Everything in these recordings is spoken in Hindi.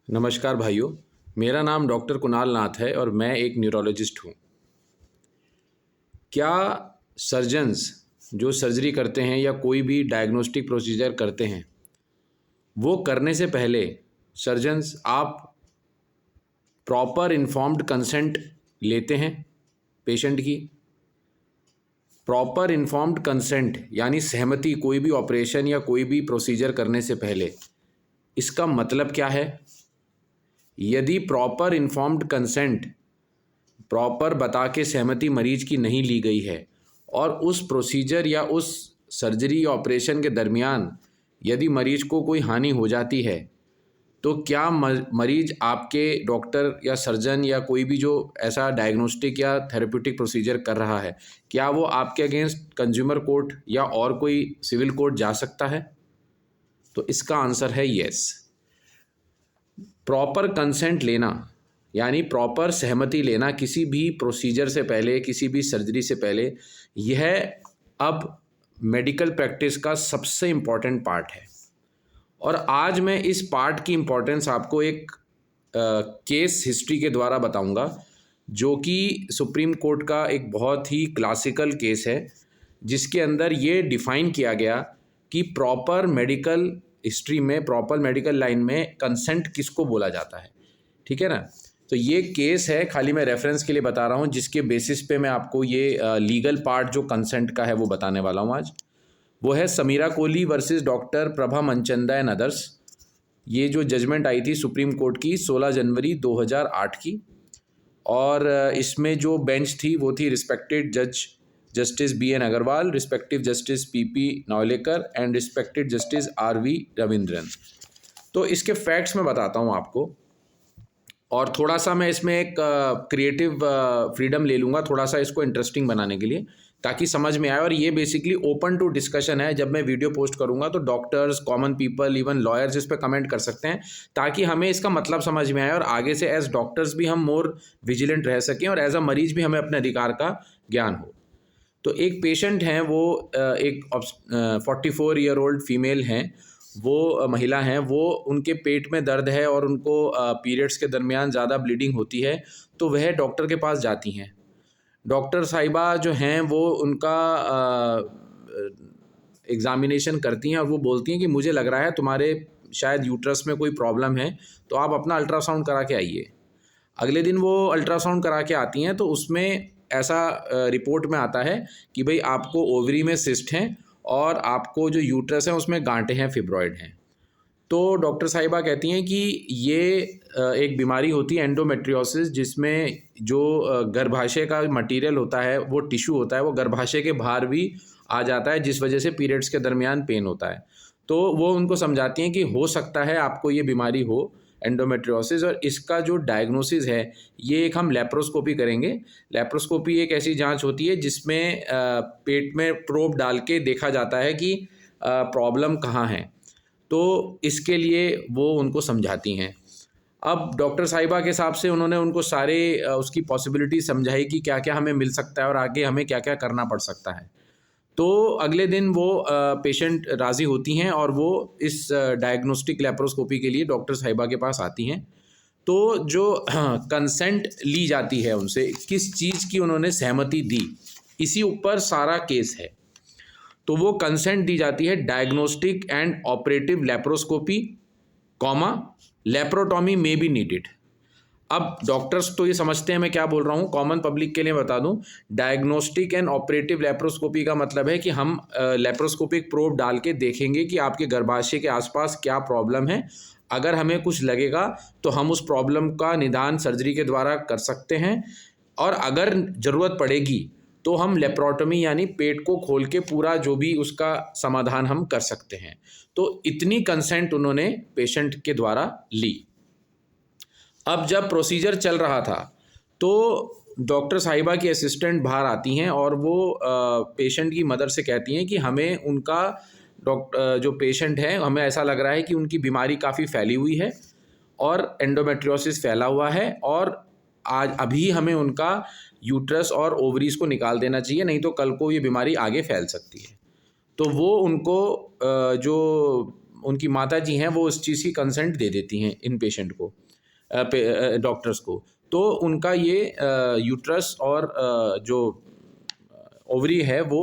नमस्कार भाइयों। मेरा नाम डॉक्टर कुणाल नाथ है और मैं एक न्यूरोलॉजिस्ट हूँ। क्या सर्जन्स जो सर्जरी करते हैं या कोई भी डायग्नोस्टिक प्रोसीजर करते हैं, वो करने से पहले सर्जन्स आप प्रॉपर इन्फॉर्म्ड कंसेंट लेते हैं पेशेंट की? प्रॉपर इन्फॉर्म्ड कंसेंट यानी सहमति कोई भी ऑपरेशन या कोई भी प्रोसीजर करने से पहले, इसका मतलब क्या है? यदि प्रॉपर इन्फॉर्म्ड कंसेंट प्रॉपर बता के सहमति मरीज की नहीं ली गई है और उस प्रोसीजर या उस सर्जरी ऑपरेशन के दरमियान यदि मरीज को कोई हानि हो जाती है, तो क्या मरीज आपके डॉक्टर या सर्जन या कोई भी जो ऐसा डायग्नोस्टिक या थेरेप्यूटिक प्रोसीजर कर रहा है, क्या वो आपके अगेंस्ट कंज्यूमर कोर्ट या और कोई सिविल कोर्ट जा सकता है? तो इसका आंसर है यस। प्रॉपर कंसेंट लेना यानी प्रॉपर सहमति लेना किसी भी प्रोसीजर से पहले, किसी भी सर्जरी से पहले, यह अब मेडिकल प्रैक्टिस का सबसे इम्पॉर्टेंट पार्ट है। और आज मैं इस पार्ट की इम्पोर्टेंस आपको एक केस हिस्ट्री के द्वारा बताऊंगा, जो कि सुप्रीम कोर्ट का एक बहुत ही क्लासिकल केस है, जिसके अंदर ये डिफ़ाइन किया गया कि प्रॉपर मेडिकल हिस्ट्री में, प्रॉपर मेडिकल लाइन में कंसेंट किसको बोला जाता है। ठीक है ना? तो ये केस है, खाली मैं रेफरेंस के लिए बता रहा हूँ, जिसके बेसिस पे मैं आपको ये लीगल पार्ट जो कंसेंट का है वो बताने वाला हूँ आज। वो है Samira Kohli versus doctor Prabha Manchanda and others. ये जो जजमेंट आई थी सुप्रीम कोर्ट की 16 जनवरी 2008 की, और इसमें जो बेंच थी वो थी रिस्पेक्टेड जज justice B N Agarwal, respective justice P P Naulekar and respected justice R V Ravindran. तो इसके फैक्ट्स मैं बताता हूँ आपको, और थोड़ा सा मैं इसमें एक क्रिएटिव फ्रीडम ले लूँगा थोड़ा सा इसको इंटरेस्टिंग बनाने के लिए, ताकि समझ में आए। और ये बेसिकली ओपन टू डिस्कशन है। जब मैं वीडियो पोस्ट करूँगा तो doctors, common people, even lawyers इस पर कमेंट कर सकते हैं, ताकि हमें इसका मतलब समझ में आए और आगे से एज डॉक्टर्स भी हम मोर विजिलेंट रह सकें और एज अ मरीज भी हमें अपने अधिकार का ज्ञान हो। तो एक पेशेंट हैं, वो एक 44 ईयर ओल्ड फीमेल हैं, वो महिला हैं, वो उनके पेट में दर्द है और उनको पीरियड्स के दरमियान ज़्यादा ब्लीडिंग होती है, तो वह डॉक्टर के पास जाती हैं। डॉक्टर साहिबा जो हैं वो उनका एग्ज़ामिनेशन करती हैं और वो बोलती हैं कि मुझे लग रहा है तुम्हारे शायद यूट्रस में कोई प्रॉब्लम है, तो आप अपना अल्ट्रासाउंड करा के आइए। अगले दिन वो अल्ट्रासाउंड करा के आती हैं, तो उसमें ऐसा रिपोर्ट में आता है कि भाई आपको ओवरी में सिस्ट हैं और आपको जो यूट्रस है उसमें गांठें हैं, फिब्रॉइड हैं। तो डॉक्टर साहिबा कहती हैं कि ये एक बीमारी होती है एंडोमेट्रियोसिस, जिसमें जो गर्भाशय का मटेरियल होता है, वो टिश्यू होता है, वो गर्भाशय के बाहर भी आ जाता है, जिस वजह से पीरियड्स के दरमियान पेन होता है। तो वो उनको समझाती हैं कि हो सकता है आपको ये बीमारी हो, एंडोमेट्रियोसिस, और इसका जो डायग्नोसिस है ये एक हम लेप्रोस्कोपी करेंगे। लेप्रोस्कोपी एक ऐसी जांच होती है जिसमें पेट में प्रोब डाल के देखा जाता है कि प्रॉब्लम कहाँ है। तो इसके लिए वो उनको समझाती हैं। अब डॉक्टर साहिबा के हिसाब से उन्होंने उनको सारे उसकी पॉसिबिलिटी समझाई कि क्या क्या हमें मिल सकता है और आगे हमें क्या क्या करना पड़ सकता है। तो अगले दिन वो पेशेंट राज़ी होती हैं और वो इस डायग्नोस्टिक लेप्रोस्कोपी के लिए डॉक्टर साहिबा के पास आती हैं। तो जो कंसेंट ली जाती है उनसे, किस चीज़ की उन्होंने सहमति दी, इसी ऊपर सारा केस है। तो वो कंसेंट दी जाती है diagnostic and operative laparoscopy, comma laparotomy में बी नीडेड। अब डॉक्टर्स तो ये समझते हैं मैं क्या बोल रहा हूँ, कॉमन पब्लिक के लिए बता दूँ। डायग्नोस्टिक एंड ऑपरेटिव लेप्रोस्कोपी का मतलब है कि हम लेप्रोस्कोपिक प्रोब डाल के देखेंगे कि आपके गर्भाशय के आसपास क्या प्रॉब्लम है। अगर हमें कुछ लगेगा तो हम उस प्रॉब्लम का निदान सर्जरी के द्वारा कर सकते हैं, और अगर ज़रूरत पड़ेगी तो हम लेप्रोटॉमी यानी पेट को खोल के पूरा जो भी उसका समाधान हम कर सकते हैं। तो इतनी कंसेंट उन्होंने पेशेंट के द्वारा ली। अब जब प्रोसीजर चल रहा था तो डॉक्टर साहिबा की असिस्टेंट बाहर आती हैं और वो पेशेंट की मदर से कहती हैं कि हमें उनका जो पेशेंट है, हमें ऐसा लग रहा है कि उनकी बीमारी काफ़ी फैली हुई है और एंडोमेट्रियोसिस फैला हुआ है, और आज अभी हमें उनका यूट्रस और ओवरीज को निकाल देना चाहिए, नहीं तो कल को ये बीमारी आगे फैल सकती है। तो वो उनको जो उनकी माता जी हैं वो उस चीज़ की कंसेंट दे देती हैं इन पेशेंट को, डॉक्टर्स को, तो उनका ये यूट्रस और जो ओवरी है वो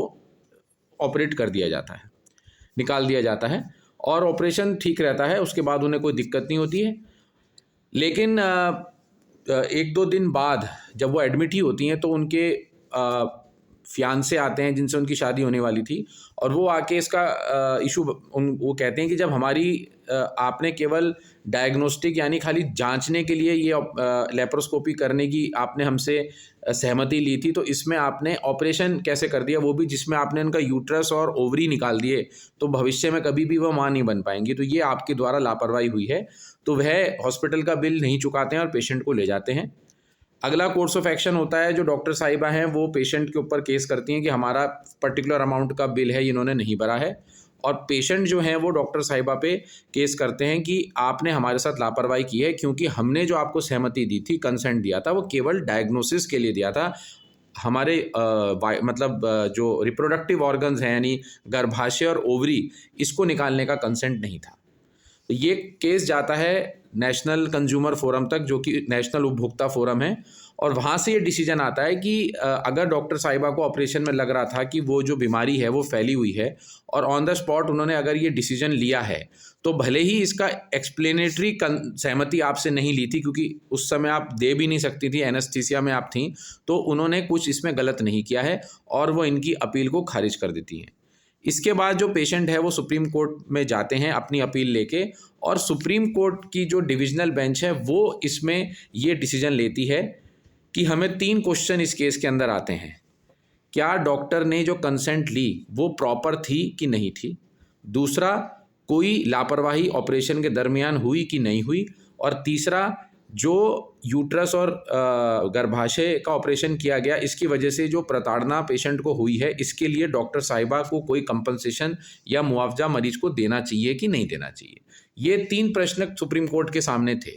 ऑपरेट कर दिया जाता है, निकाल दिया जाता है और ऑपरेशन ठीक रहता है। उसके बाद उन्हें कोई दिक्कत नहीं होती है। लेकिन 1-2 दिन बाद जब वो एडमिट ही होती हैं तो उनके फियांसे आते हैं जिनसे उनकी शादी होने वाली थी, और वो आके इसका इशू वो कहते हैं कि जब हमारी आपने केवल डायग्नोस्टिक यानी खाली जांचने के लिए ये लेप्रोस्कोपी करने की आपने हमसे सहमति ली थी, तो इसमें आपने ऑपरेशन कैसे कर दिया, वो भी जिसमें आपने उनका यूट्रस और ओवरी निकाल दिए, तो भविष्य में कभी भी वह माँ नहीं बन पाएंगी। तो ये आपके द्वारा लापरवाही हुई है। तो वह हॉस्पिटल का बिल नहीं चुकाते हैं और पेशेंट को ले जाते हैं। अगला कोर्स ऑफ एक्शन होता है, जो डॉक्टर साहिबा हैं वो पेशेंट के ऊपर केस करती हैं कि हमारा पर्टिकुलर अमाउंट का बिल है, इन्होंने नहीं भरा है, और पेशेंट जो हैं वो डॉक्टर साहिबा पे केस करते हैं कि आपने हमारे साथ लापरवाही की है, क्योंकि हमने जो आपको सहमति दी थी, कंसेंट दिया था, वो केवल डायग्नोसिस के लिए दिया था। हमारे जो रिप्रोडक्टिव ऑर्गन्स हैं यानी गर्भाशय और ओवरी, इसको निकालने का कंसेंट नहीं था। तो ये केस जाता है नेशनल कंज्यूमर फोरम तक, जो कि नेशनल उपभोक्ता फोरम है, और वहाँ से ये डिसीजन आता है कि अगर डॉक्टर साहिबा को ऑपरेशन में लग रहा था कि वो जो बीमारी है वो फैली हुई है, और ऑन द स्पॉट उन्होंने अगर ये डिसीजन लिया है, तो भले ही इसका एक्सप्लेनेटरी सहमति आपसे नहीं ली थी, क्योंकि उस समय आप दे भी नहीं सकती थी, एनेस्थीसिया में आप थी, तो उन्होंने कुछ इसमें गलत नहीं किया है और वो इनकी अपील को खारिज कर देती हैं। इसके बाद जो पेशेंट है वो सुप्रीम कोर्ट में जाते हैं अपनी अपील लेके, और सुप्रीम कोर्ट की जो डिविजनल बेंच है वो इसमें ये डिसीजन लेती है कि हमें 3 क्वेश्चन इस केस के अंदर आते हैं। क्या डॉक्टर ने जो कंसेंट ली वो प्रॉपर थी कि नहीं थी? दूसरा, कोई लापरवाही ऑपरेशन के दरमियान हुई कि नहीं हुई? और तीसरा, जो यूट्रस और गर्भाशय का ऑपरेशन किया गया, इसकी वजह से जो प्रताड़ना पेशेंट को हुई है, इसके लिए डॉक्टर साहिबा को कोई कंपनसेशन या मुआवजा मरीज को देना चाहिए कि नहीं देना चाहिए। ये 3 प्रश्न सुप्रीम कोर्ट के सामने थे।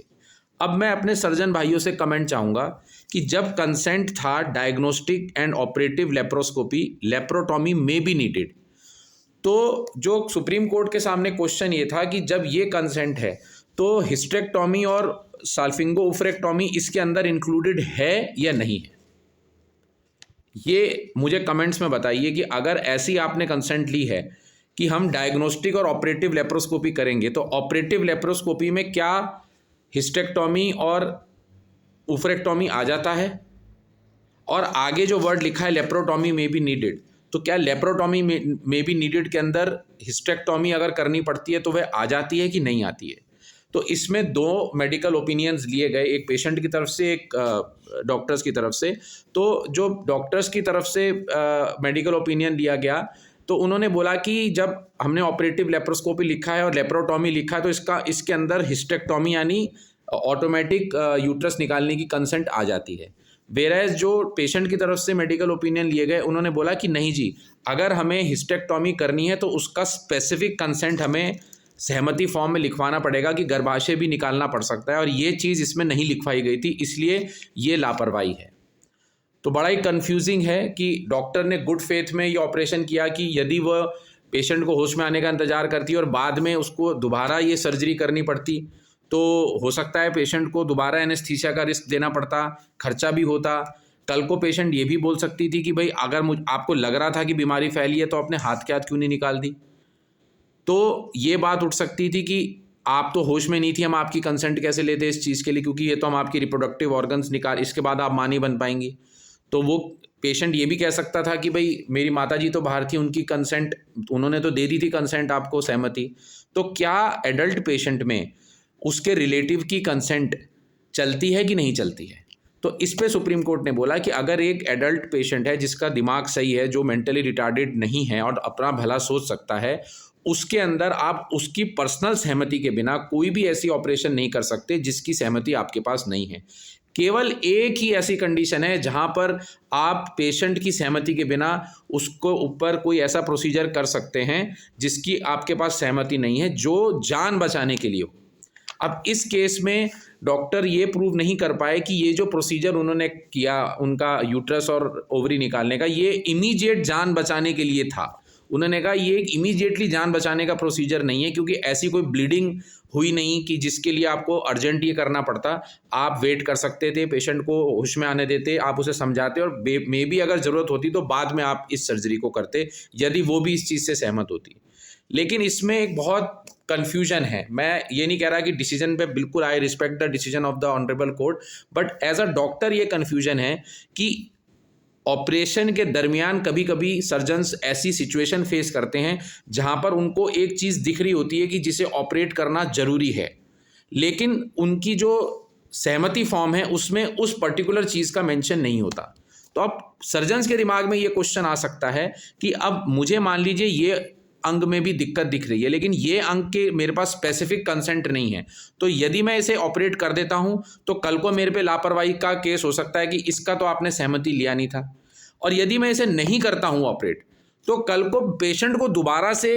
अब मैं अपने सर्जन भाइयों से कमेंट चाहूँगा कि जब कंसेंट था diagnostic and operative laparoscopy, laparotomy में बी नीडेड, तो जो सुप्रीम कोर्ट के सामने क्वेश्चन ये था कि जब ये कंसेंट है तो हिस्टेरेक्टॉमी और साल्फिंगोउफरेक्टॉमी इसके अंदर इंक्लूडेड है या नहीं है। ये मुझे कमेंट्स में बताइए कि अगर ऐसी आपने कंसेंट ली है कि हम डायग्नोस्टिक और ऑपरेटिव लेप्रोस्कोपी करेंगे, तो ऑपरेटिव लेप्रोस्कोपी में क्या हिस्टेरेक्टॉमी और उफरेक्टॉमी आ जाता है? और आगे जो वर्ड लिखा है लेप्रोटॉमी में बी नीडेड, तो क्या लेप्रोटॉमी में बी नीडेड के अंदर हिस्टेरेक्टॉमी अगर करनी पड़ती है तो वह आ जाती है कि नहीं आती है? तो इसमें 2 मेडिकल ओपिनियंस लिए गए, एक पेशेंट की तरफ से, एक डॉक्टर्स की तरफ से। तो जो डॉक्टर्स की तरफ से मेडिकल ओपिनियन लिया गया, तो उन्होंने बोला कि जब हमने ऑपरेटिव लेप्रोस्कोपी लिखा है और लेप्रोटॉमी लिखा है, तो इसके अंदर हिस्टेरेक्टॉमी यानी ऑटोमेटिक यूट्रस निकालने की कंसेंट आ जाती है। वेरएज जो पेशेंट की तरफ से मेडिकल ओपिनियन लिए गए, उन्होंने बोला कि नहीं जी, अगर हमें हिस्टेरेक्टॉमी करनी है तो उसका स्पेसिफिक कंसेंट हमें सहमति फॉर्म में लिखवाना पड़ेगा कि गर्भाशय भी निकालना पड़ सकता है, और ये चीज़ इसमें नहीं लिखवाई गई थी, इसलिए ये लापरवाही है। तो बड़ा ही कंफ्यूजिंग है कि डॉक्टर ने गुड फेथ में ये ऑपरेशन किया कि यदि वह पेशेंट को होश में आने का इंतजार करती और बाद में उसको दोबारा ये सर्जरी करनी पड़ती, तो हो सकता है पेशेंट को दोबारा एनेस्थीसिया का रिस्क देना पड़ता, खर्चा भी होता। कल को पेशेंट ये भी बोल सकती थी कि भाई अगर आपको लग रहा था कि बीमारी फैली है तो अपने हाथ के हाथ क्यों नहीं निकाल दी। तो ये बात उठ सकती थी कि आप तो होश में नहीं थी, हम आपकी कंसेंट कैसे लेते इस चीज़ के लिए, क्योंकि ये तो हम आपकी रिप्रोडक्टिव ऑर्गन्स निकाल, इसके बाद आप माँ नहीं बन पाएंगी। तो वो पेशेंट ये भी कह सकता था कि भाई मेरी माता जी तो बाहर थी, उनकी कंसेंट उन्होंने तो दे दी थी कंसेंट आपको, सहमति। तो क्या एडल्ट पेशेंट में उसके रिलेटिव की कंसेंट चलती है कि नहीं चलती है? तो इस पे सुप्रीम कोर्ट ने बोला कि अगर एक एडल्ट पेशेंट है जिसका दिमाग सही है, जो मेंटली रिटार्डेड नहीं है और अपना भला सोच सकता है, उसके अंदर आप उसकी पर्सनल सहमति के बिना कोई भी ऐसी ऑपरेशन नहीं कर सकते जिसकी सहमति आपके पास नहीं है। केवल एक ही ऐसी कंडीशन है जहां पर आप पेशेंट की सहमति के बिना उसको ऊपर कोई ऐसा प्रोसीजर कर सकते हैं जिसकी आपके पास सहमति नहीं है, जो जान बचाने के लिए हो। अब इस केस में डॉक्टर ये प्रूव नहीं कर पाए कि ये जो प्रोसीजर उन्होंने किया उनका यूट्रस और ओवरी निकालने का, ये इमीडिएट जान बचाने के लिए था। उन्होंने कहा ये एक इमीडिएटली जान बचाने का प्रोसीजर नहीं है, क्योंकि ऐसी कोई ब्लीडिंग हुई नहीं कि जिसके लिए आपको अर्जेंट ये करना पड़ता। आप वेट कर सकते थे, पेशेंट को होश में आने देते, आप उसे समझाते और मे बी अगर ज़रूरत होती तो बाद में आप इस सर्जरी को करते, यदि वो भी इस चीज़ से सहमत होती। लेकिन इसमें एक बहुत कन्फ्यूजन है। मैं ये नहीं कह रहा कि डिसीजन पे बिल्कुल I respect the decision of the honourable court, but as a doctor ये कन्फ्यूजन है कि ऑपरेशन के दरमियान कभी कभी सर्जन्स ऐसी सिचुएशन फेस करते हैं जहां पर उनको एक चीज़ दिख रही होती है कि जिसे ऑपरेट करना ज़रूरी है, लेकिन उनकी जो सहमति फॉर्म है उसमें उस पर्टिकुलर चीज़ का मेंशन नहीं होता। तो अब सर्जन्स के दिमाग में ये क्वेश्चन आ सकता है कि अब मुझे मान लीजिए ये अंग में भी दिक्कत दिख रही है, लेकिन ये अंग के मेरे पास स्पेसिफिक कंसेंट नहीं है, तो यदि मैं इसे ऑपरेट कर देता हूं तो कल को मेरे पे लापरवाही का केस हो सकता है कि इसका तो आपने सहमति लिया नहीं था। और यदि मैं इसे नहीं करता हूं ऑपरेट, तो कल को पेशेंट को दोबारा से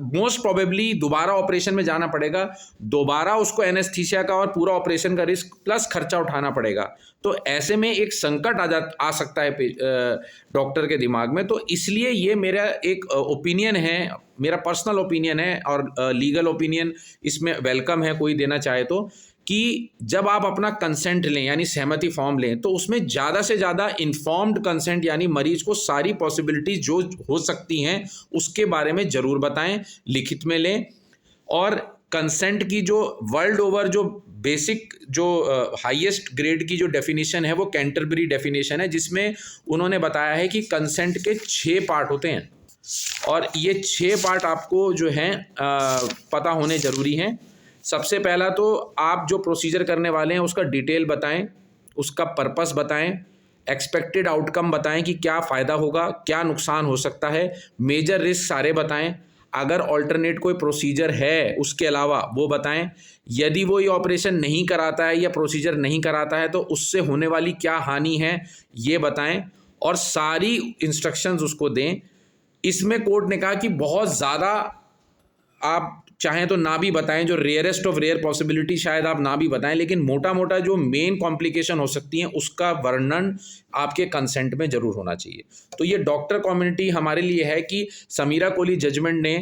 मोस्ट प्रोबेबली दोबारा ऑपरेशन में जाना पड़ेगा, दोबारा उसको एनेस्थीसिया का और पूरा ऑपरेशन का रिस्क प्लस खर्चा उठाना पड़ेगा। तो ऐसे में एक संकट आ सकता है डॉक्टर के दिमाग में। तो इसलिए ये मेरा एक ओपिनियन है, मेरा पर्सनल ओपिनियन है, और लीगल ओपिनियन इसमें वेलकम है कोई देना चाहे तो, कि जब आप अपना कंसेंट लें यानी सहमति फॉर्म लें तो उसमें ज़्यादा से ज़्यादा इन्फॉर्म्ड कंसेंट यानी मरीज को सारी पॉसिबिलिटीज जो हो सकती हैं उसके बारे में ज़रूर बताएं, लिखित में लें। और कंसेंट की जो वर्ल्ड ओवर जो बेसिक जो हाईएस्ट ग्रेड की जो डेफिनेशन है वो कैंटरबरी डेफिनेशन है, जिसमें उन्होंने बताया है कि कंसेंट के 6 पार्ट होते हैं और ये 6 पार्ट आपको जो हैं पता होने ज़रूरी हैं। सबसे पहला तो आप जो प्रोसीजर करने वाले हैं उसका डिटेल बताएं, उसका पर्पस बताएं, एक्सपेक्टेड आउटकम बताएं कि क्या फ़ायदा होगा, क्या नुकसान हो सकता है, मेजर रिस्क सारे बताएं, अगर ऑल्टरनेट कोई प्रोसीजर है उसके अलावा वो बताएं, यदि वो ये ऑपरेशन नहीं कराता है या प्रोसीजर नहीं कराता है तो उससे होने वाली क्या हानि है ये बताएं, और सारी इंस्ट्रक्शंस उसको दें। इसमें कोर्ट ने कहा कि बहुत ज़्यादा आप चाहें तो ना भी बताएं, जो रेयरेस्ट ऑफ रेयर पॉसिबिलिटी शायद आप ना भी बताएं, लेकिन मोटा मोटा जो मेन कॉम्प्लिकेशन हो सकती हैं उसका वर्णन आपके कंसेंट में ज़रूर होना चाहिए। तो ये डॉक्टर कम्युनिटी हमारे लिए है कि समीरा कोहली जजमेंट ने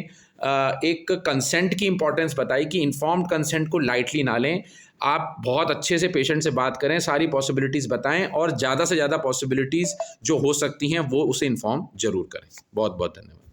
एक कंसेंट की इंपॉर्टेंस बताई कि इन्फॉर्म्ड कंसेंट को लाइटली ना लें, आप बहुत अच्छे से पेशेंट से बात करें, सारी पॉसिबिलिटीज़ बताएं और ज़्यादा से ज़्यादा पॉसिबिलिटीज़ जो हो सकती हैं वो उसे इन्फॉर्म ज़रूर करें। बहुत बहुत धन्यवाद।